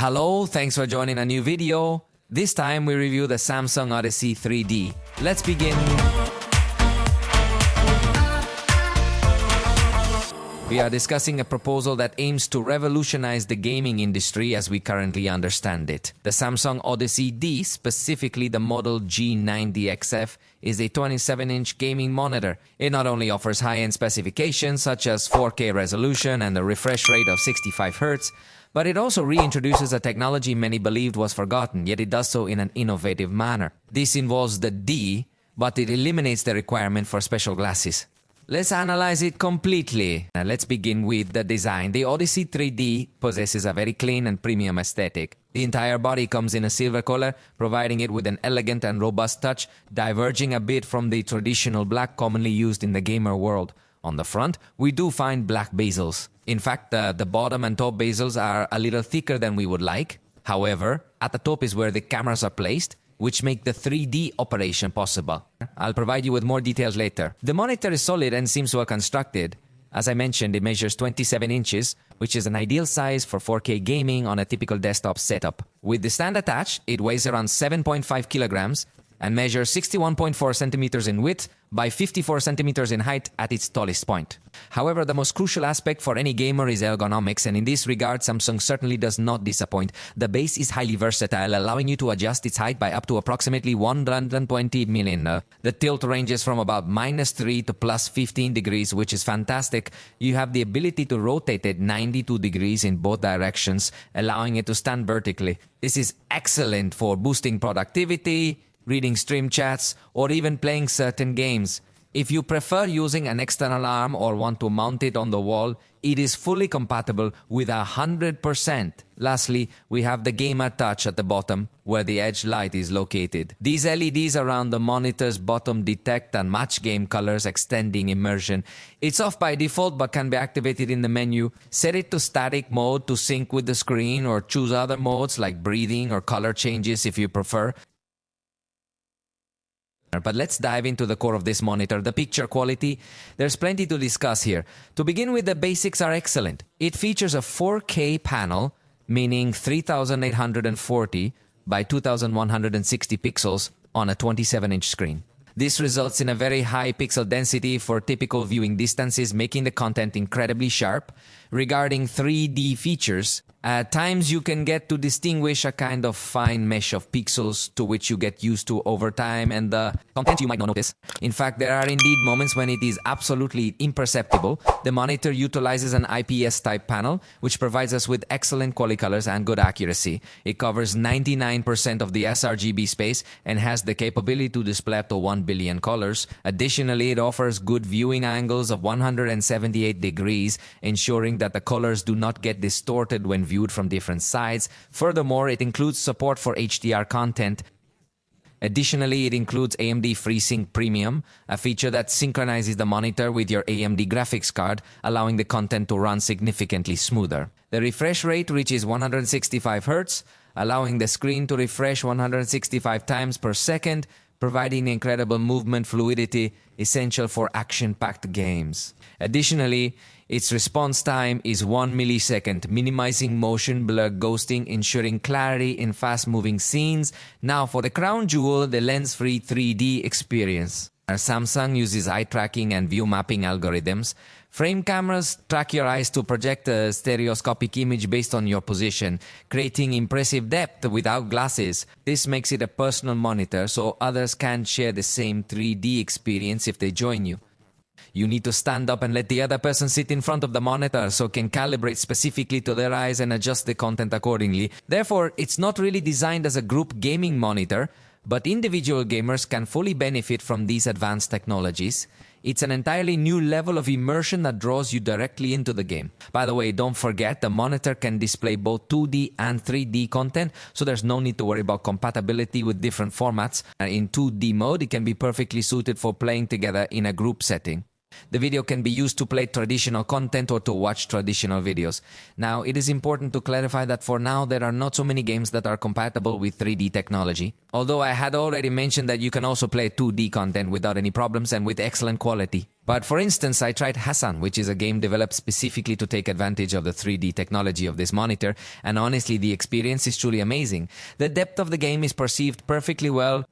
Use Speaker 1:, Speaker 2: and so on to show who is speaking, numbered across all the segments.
Speaker 1: Hello, thanks for joining a new video. This time we review the Samsung Odyssey 3D. Let's begin. We are discussing a proposal that aims to revolutionize the gaming industry as we currently understand it. The Samsung Odyssey D, specifically the model G90XF, is a 27-inch gaming monitor. It not only offers high-end specifications such as 4K resolution and a refresh rate of 65 Hz, but it also reintroduces a technology many believed was forgotten, yet it does so in an innovative manner. This involves the D, but it eliminates the requirement for special glasses. Let's analyze it completely. Now let's begin with the design. The Odyssey 3D possesses a very clean and premium aesthetic. The entire body comes in a silver color, providing it with an elegant and robust touch, diverging a bit from the traditional black commonly used in the gamer world. On the front, we do find black bezels. In fact, the bottom and top bezels are a little thicker than we would like. However, at the top is where the cameras are placed, which make the 3D operation possible. I'll provide you with more details later. The monitor is solid and seems well constructed. As I mentioned, it measures 27 inches, which is an ideal size for 4K gaming on a typical desktop setup. With the stand attached, it weighs around 7.5 kilograms and measures 61.4 centimeters in width by 54 centimeters in height at its tallest point. However, the most crucial aspect for any gamer is ergonomics, and in this regard, Samsung certainly does not disappoint. The base is highly versatile, allowing you to adjust its height by up to approximately 120 mm. The tilt ranges from about -3 to +15 degrees, which is fantastic. You have the ability to rotate it 92 degrees in both directions, allowing it to stand vertically. This is excellent for boosting productivity, reading stream chats, or even playing certain games. If you prefer using an external arm or want to mount it on the wall, it is fully compatible with 100%. Lastly, we have the gamer touch at the bottom, where the edge light is located. These LEDs around the monitor's bottom detect and match game colors, extending immersion. It's off by default but can be activated in the menu. Set it to static mode to sync with the screen, or choose other modes like breathing or color changes if you prefer. But let's dive into the core of this monitor, the picture quality. There's plenty to discuss here. To begin with, the basics are excellent. It features a 4K panel, meaning 3840 by 2160 pixels on a 27-inch screen. This results in a very high pixel density for typical viewing distances, making the content incredibly sharp. Regarding 3D features, at times you can get to distinguish a kind of fine mesh of pixels to which you get used to over time, and the content you might not notice. In fact, there are indeed moments when it is absolutely imperceptible. The monitor utilizes an IPS-type panel, which provides us with excellent quality colors and good accuracy. It covers 99% of the sRGB space and has the capability to display up to 1 billion colors. Additionally, it offers good viewing angles of 178 degrees, ensuring that the colors do not get distorted when viewed from different sides. Furthermore, it includes support for HDR content. Additionally, it includes AMD FreeSync Premium, a feature that synchronizes the monitor with your AMD graphics card, allowing the content to run significantly smoother. The refresh rate reaches 165 Hz, allowing the screen to refresh 165 times per second, providing incredible movement fluidity essential for action-packed games. Additionally, its response time is 1 millisecond, minimizing motion blur ghosting, ensuring clarity in fast-moving scenes. Now for the crown jewel, the lens-free 3D experience. Samsung uses eye tracking and view mapping algorithms. Frame cameras track your eyes to project a stereoscopic image based on your position, creating impressive depth without glasses. This makes it a personal monitor, so others can share the same 3D experience if they join you. You need to stand up and let the other person sit in front of the monitor so can calibrate specifically to their eyes and adjust the content accordingly. Therefore, it's not really designed as a group gaming monitor, but individual gamers can fully benefit from these advanced technologies. It's an entirely new level of immersion that draws you directly into the game. By the way, don't forget, the monitor can display both 2D and 3D content, so there's no need to worry about compatibility with different formats. In 2D mode, it can be perfectly suited for playing together in a group setting. The video can be used to play traditional content or to watch traditional videos. Now, it is important to clarify that for now, there are not so many games that are compatible with 3D technology. Although I had already mentioned that you can also play 2D content without any problems and with excellent quality. But for instance, I tried Hassan, which is a game developed specifically to take advantage of the 3D technology of this monitor, and honestly, the experience is truly amazing. The depth of the game is perceived perfectly well,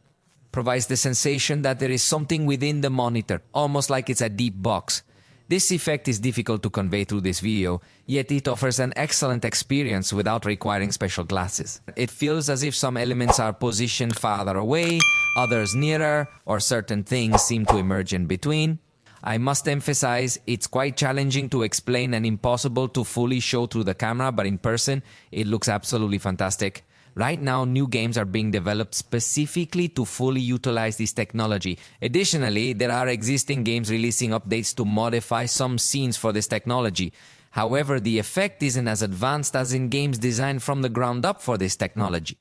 Speaker 1: provides the sensation that there is something within the monitor, almost like it's a deep box. This effect is difficult to convey through this video, yet it offers an excellent experience without requiring special glasses. It feels as if some elements are positioned farther away, others nearer, or certain things seem to emerge in between. I must emphasize, it's quite challenging to explain and impossible to fully show through the camera, but in person, it looks absolutely fantastic. Right now, new games are being developed specifically to fully utilize this technology. Additionally, there are existing games releasing updates to modify some scenes for this technology. However, the effect isn't as advanced as in games designed from the ground up for this technology.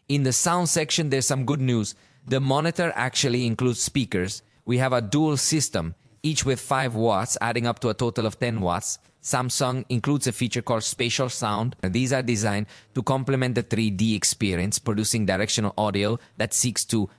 Speaker 1: In the sound section, there's some good news. The monitor actually includes speakers. We have a dual system, each with 5 watts, adding up to a total of 10 watts. Samsung includes a feature called spatial sound. These are designed to complement the 3D experience, producing directional audio that seeks to.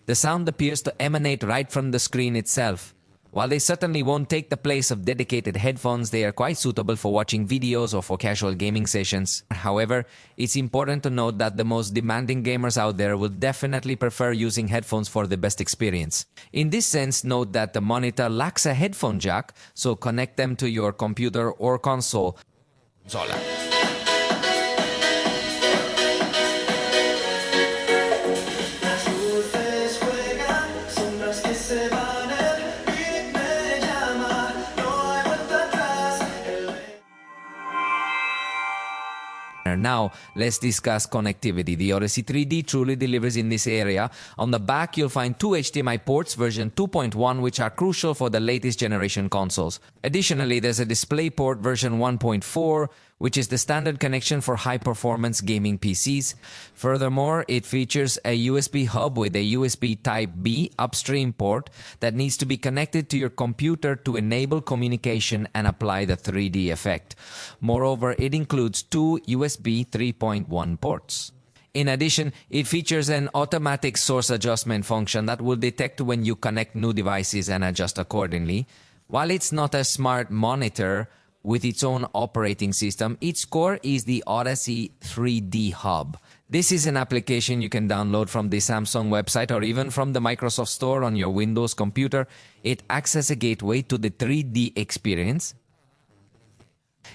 Speaker 1: The sound appears to emanate right from the screen itself. While they certainly won't take the place of dedicated headphones, they are quite suitable for watching videos or for casual gaming sessions. However, it's important to note that the most demanding gamers out there will definitely prefer using headphones for the best experience. In this sense, note that the monitor lacks a headphone jack, so connect them to your computer or console. Now, let's discuss connectivity. The Odyssey 3D truly delivers in this area. On the back, you'll find 2 HDMI ports version 2.1, which are crucial for the latest generation consoles. Additionally, there's a DisplayPort version 1.4, which is the standard connection for high-performance gaming PCs. Furthermore, it features a USB hub with a USB Type-B upstream port that needs to be connected to your computer to enable communication and apply the 3D effect. Moreover, it includes 2 USB 3.1 ports. In addition, it features an automatic source adjustment function that will detect when you connect new devices and adjust accordingly. While it's not a smart monitor with its own operating system, its core is the Odyssey 3D Hub. This is an application you can download from the Samsung website or even from the Microsoft Store on your Windows computer. It acts as a gateway to the 3D experience.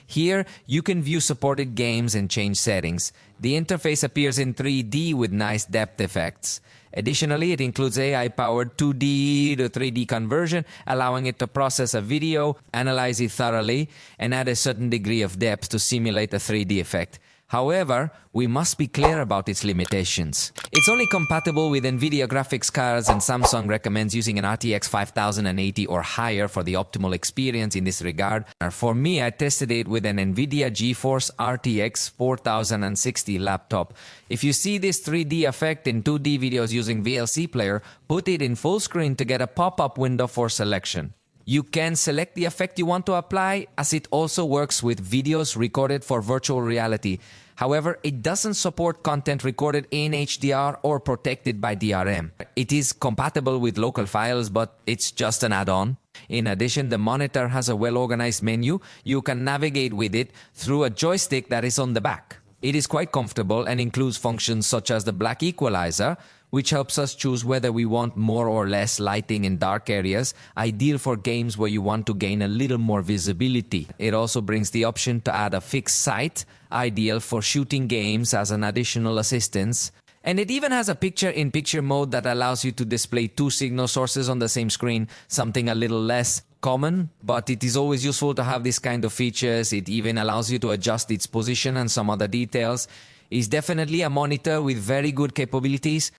Speaker 1: Here, you can view supported games and change settings. The interface appears in 3D with nice depth effects. Additionally, it includes AI-powered 2D to 3D conversion, allowing it to process a video, analyze it thoroughly, and add a certain degree of depth to simulate a 3D effect. However, we must be clear about its limitations. It's only compatible with NVIDIA graphics cards, and Samsung recommends using an RTX 5080 or higher for the optimal experience in this regard. For me, I tested it with an NVIDIA GeForce RTX 4060 laptop. If you see this 3D effect in 2D videos using VLC Player, put it in full screen to get a pop-up window for selection. You can select the effect you want to apply, as it also works with videos recorded for virtual reality. However, it doesn't support content recorded in HDR or protected by DRM. It is compatible with local files, but it's just an add-on. In addition, the monitor has a well-organized menu. You can navigate with it through a joystick that is on the back. It is quite comfortable and includes functions such as the black equalizer, which helps us choose whether we want more or less lighting in dark areas, ideal for games where you want to gain a little more visibility. It also brings the option to add a fixed sight, ideal for shooting games as an additional assistance. And it even has a picture-in-picture mode that allows you to display 2 signal sources on the same screen, something a little less common, but it is always useful to have this kind of features. It even allows you to adjust its position and some other details. It's definitely a monitor with very good capabilities.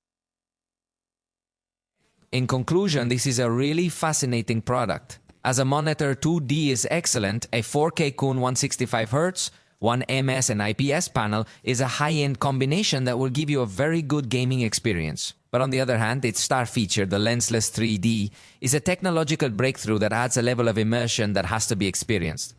Speaker 1: In conclusion, this is a really fascinating product. As a monitor, 2D is excellent. A 4K Kun 165Hz, 1 ms and IPS panel is a high-end combination that will give you a very good gaming experience. But on the other hand, its star feature, the lensless 3D, is a technological breakthrough that adds a level of immersion that has to be experienced.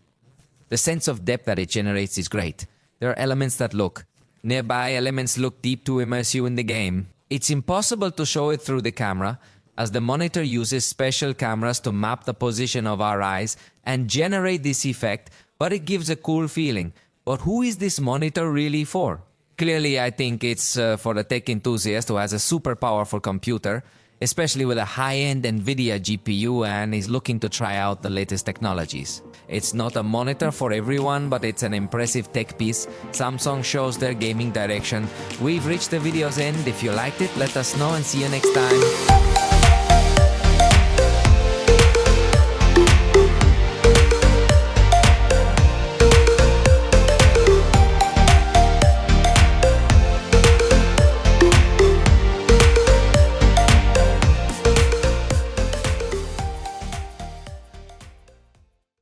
Speaker 1: The sense of depth that it generates is great. There are elements that look nearby, elements look deep to immerse you in the game. It's impossible to show it through the camera. as the monitor uses special cameras to map the position of our eyes and generate this effect, but it gives a cool feeling. But who is this monitor really for? Clearly, I think it's for the tech enthusiast who has a super powerful computer, especially with a high-end NVIDIA GPU and is looking to try out the latest technologies. It's not a monitor for everyone, but it's an impressive tech piece. Samsung shows their gaming direction. We've reached the video's end. If you liked it, let us know and see you next time.